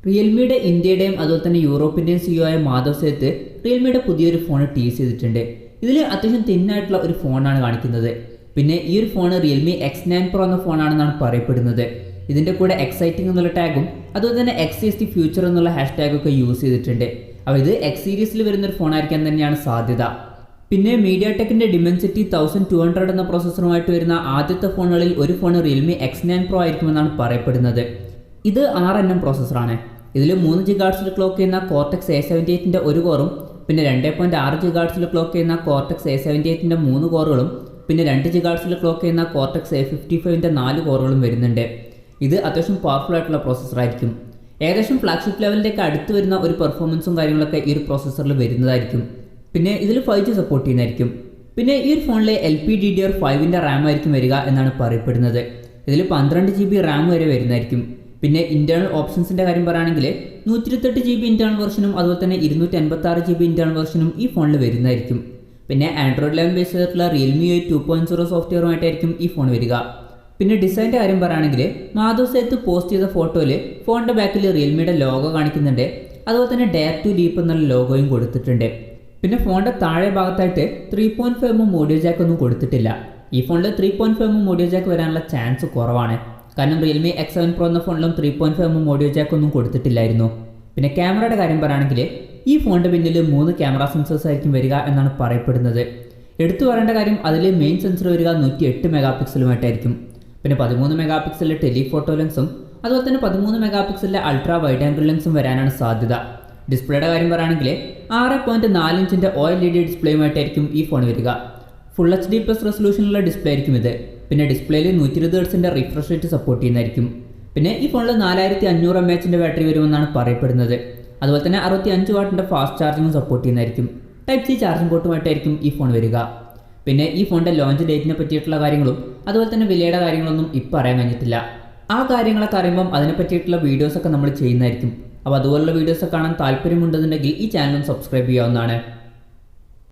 റിയൽമിയുടെ ഇന്ത്യയുടെയും അതുപോലെ തന്നെ യൂറോപ്പിൻ്റെയും സിഇഒ ആയ മാധവ് സേത്ത് റിയൽമിയുടെ പുതിയൊരു ഫോൺ ടീസ് ചെയ്തിട്ടുണ്ട്. ഇതിൽ അത്യാവശ്യം തിന്നായിട്ടുള്ള ഒരു ഫോണാണ് കാണിക്കുന്നത്. പിന്നെ ഈ ഒരു ഫോൺ റിയൽമി X9 Pro എന്ന ഫോണാണെന്നാണ് പറയപ്പെടുന്നത്. ഇതിൻ്റെ കൂടെ എക്സൈറ്റിംഗ് എന്നുള്ള ടാഗും അതുപോലെ തന്നെ X60 ഫ്യൂച്ചർ എന്നുള്ള #ഒക്കെ യൂസ് ചെയ്തിട്ടുണ്ട്. അപ്പോൾ ഇത് X സീരീസിൽ വരുന്നൊരു ഫോണായിരിക്കാൻ തന്നെയാണ് സാധ്യത. പിന്നെ മീഡിയാടെക്കിൻ്റെ ഡിമെൻസിറ്റി 1200 എന്ന പ്രോസസ്സറുമായിട്ട് വരുന്ന ആദ്യത്തെ ഫോണുകളിൽ ഒരു ഫോൺ റിയൽമി X9 Pro ആയിരിക്കുമെന്നാണ് പറയപ്പെടുന്നത്. ഇത് 6nm പ്രോസസ്സറാണ്. ഇതിൽ 3 GHz ക്ലോക്ക് ചെയ്യുന്ന കോർട്ടെക്സ് A78ൻ്റെ ഒരു കോറും പിന്നെ 2.6 GHz ക്ലോക്ക് ചെയ്യുന്ന കോർട്ടെക്സ് A78ൻ്റെ 3 കോറുകളും പിന്നെ 2 GHz ക്ലോക്ക് ചെയ്യുന്ന കോർട്ടെക്സ് A55ൻ്റെ 4 കോറുകളും വരുന്നുണ്ട്. ഇത് അത്യാവശ്യം പവർഫുൾ ആയിട്ടുള്ള പ്രോസസ്സറായിരിക്കും. ഏകദേശം ഫ്ലാഗ്ഷിപ്പ് ലെവലിലേക്ക് അടുത്ത് വരുന്ന ഒരു പെർഫോമൻസും കാര്യങ്ങളൊക്കെ ഈ ഒരു പ്രോസസ്സറിൽ വരുന്നതായിരിക്കും. പിന്നെ ഇതിൽ 5G സപ്പോർട്ട് ചെയ്യുന്നതായിരിക്കും. പിന്നെ ഈ ഒരു ഫോണിൽ LPDDR5ൻ്റെ റാം ആയിരിക്കും വരിക എന്നാണ് പറയപ്പെടുന്നത്. ഇതിൽ 12 GB റാം വരെ വരുന്നതായിരിക്കും. പിന്നെ ഇന്റേണൽ ഓപ്ഷൻസിൻ്റെ കാര്യം പറയുകയാണെങ്കിൽ 128 GB ഇന്റേണൽ വെർഷനും അതുപോലെ തന്നെ 256 GB ഇന്റേണൽ വെർഷനും ഈ ഫോണിൽ വരുന്നതായിരിക്കും. പിന്നെ ആൻഡ്രോയിഡ് 11 ബേസ് ചെയ്തിട്ടുള്ള Realme 2.0 സോഫ്റ്റ്വെയറുമായിട്ടായിരിക്കും ഈ ഫോൺ വരിക. പിന്നെ ഡിസൈൻ്റെ കാര്യം പറയുകയാണെങ്കിൽ മാധവ് സേത്ത് പോസ്റ്റ് ചെയ്ത ഫോട്ടോയിൽ ഫോണിൻ്റെ ബാക്കിൽ റിയൽമിയുടെ ലോഗോ കാണിക്കുന്നുണ്ട്. അതുപോലെ തന്നെ ഡെയർ ടു ഡീപ്പ് എന്നുള്ള ലോഗോയും കൊടുത്തിട്ടുണ്ട്. പിന്നെ ഫോണിൻ്റെ താഴെ ഭാഗത്തായിട്ട് 3.5mm ഓഡിയോ ജാക്ക് ഒന്നും കൊടുത്തിട്ടില്ല. ഈ ഫോണിൽ 3.5mm ഓഡിയോ ജാക്ക് വരാനുള്ള ചാൻസ് കുറവാണ്. കാരണം റിയൽമി X7 Pro എന്ന ഫോണിലും 3.5mm ഓഡിയോ ജാക്ക് ഒന്നും കൊടുത്തിട്ടില്ലായിരുന്നു. പിന്നെ ക്യാമറയുടെ കാര്യം പറയുകയാണെങ്കിൽ ഈ ഫോണിൻ്റെ പിന്നിൽ 3 ക്യാമറ സെൻസേഴ്സ് ആയിരിക്കും വരിക എന്നാണ് പറയപ്പെടുന്നത്. എടുത്തു പറയേണ്ട കാര്യം അതിൽ മെയിൻ സെൻസർ വരിക 108 മെഗാപിക്സലുമായിട്ടായിരിക്കും. പിന്നെ 13 മെഗാപിക്സലിലെ ടെലിഫോട്ടോ ലെൻസും അതുപോലെ തന്നെ 13 മെഗാപിക്സലിലെ അൾട്രാ വൈഡ് ആംഗിൾ ലെൻസും വരാനാണ് സാധ്യത. ഡിസ്പ്ലേയുടെ കാര്യം പറയുകയാണെങ്കിൽ 6.4 ഇഞ്ചിൻ്റെ OLED ഡിസ്പ്ലേയുമായിട്ടായിരിക്കും ഈ ഫോൺ വരിക. ഫുൾ HD+ റെസൊല്യൂഷനുള്ള ഡിസ്പ്ലേ ആയിരിക്കും ഇത്. പിന്നെ ഡിസ്പ്ലേയിൽ 120 Hz റിഫ്രഷ് റേറ്റ് സപ്പോർട്ട് ചെയ്യുന്നതായിരിക്കും. പിന്നെ ഈ ഫോണിൽ 4500 mAh ബാറ്ററി വരുമെന്നാണ് പറയപ്പെടുന്നത്. അതുപോലെ തന്നെ 65 വാട്ടിൻ്റെ ഫാസ്റ്റ് ചാർജിങ്ങും സപ്പോർട്ട് ചെയ്യുന്നതായിരിക്കും. Type-C ചാർജിംഗ് പോർട്ടുമായിട്ടായിരിക്കും ഈ ഫോൺ വരിക. പിന്നെ ഈ ഫോണിൻ്റെ ലോഞ്ച് ഡേറ്റിനെ പറ്റിയിട്ടുള്ള കാര്യങ്ങളും അതുപോലെ തന്നെ വിലയുടെ കാര്യങ്ങളൊന്നും ഇപ്പോൾ അറിയാൻ കഴിഞ്ഞിട്ടില്ല. ആ കാര്യങ്ങളൊക്കെ അറിയുമ്പം അതിനെ പറ്റിയിട്ടുള്ള വീഡിയോസൊക്കെ നമ്മൾ ചെയ്യുന്നതായിരിക്കും. അപ്പോൾ അതുപോലുള്ള വീഡിയോസൊക്കെ കാണാൻ താല്പര്യമുണ്ടെന്നുണ്ടെങ്കിൽ ഈ ചാനലും സബ്സ്ക്രൈബ് ചെയ്യാവുന്നതാണ്.